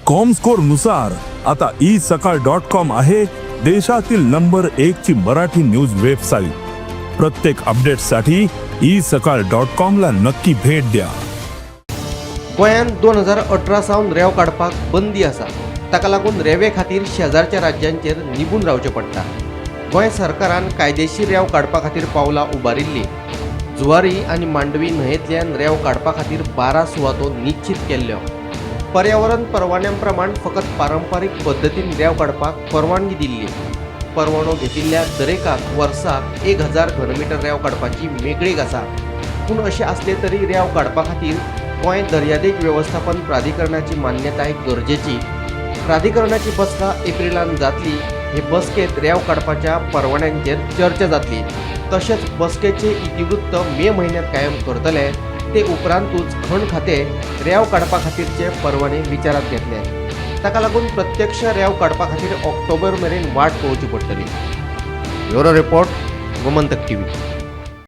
Comscore नुसार आता isakal.com आहे देशातील नंबर 1 ची मराठी न्यूज वेबसाईट। प्रत्येक अपडेटसाठी isakal.com ला नक्की भेट द्या। गोंयांत 2018 सावन रेंव काडपाक बंदी आसा। ताका लागून रेंवे खातीर शेजारच्या राज्यांचेर निबून रावचें पडटा। गोंय सरकारान कायदेशीर रेंव काडपा खातीर पावलां उबारिल्लीं। जुवारी आनी मांडवी न्हंयेंतल्यान रेंव काडपा खातीर 12 सुवातो निश्चित केल्ल्यो। पर्यावरण परवान्यां प्रमाण फकत पारंपारीक पद्दतीन रेंव काडपाक परवानगी दिल्ली। परवानो घेतिल्ल्या दरेकाक वर्साक 1000 घनमीटर रेंव काडपाची मेकळीक आसा। पूण अशें आसलें तरी रेंव काडपा खातीर गोंय दर्यादेग वेवस्थापन प्राधिकरणाची मान्यताय गरजेची। प्राधिकरणाची बसका एप्रिलांत जातली। हे बसकेंत रेंव काडपाच्या परवान्यांचेर चर्चा जातली। तशेंच बसकेचे इतिवृत्त मे म्हयन्यांत कायम करतले। ते उपरांतूच खण खातें रेंव काडपा खातीरचे परवाने विचारांत घेतले। ताका लागून प्रत्यक्ष रेंव काडपा खातीर ऑक्टोबर मेरेन वाट पळोवची पडटली। Bureau report, Gomantak TV.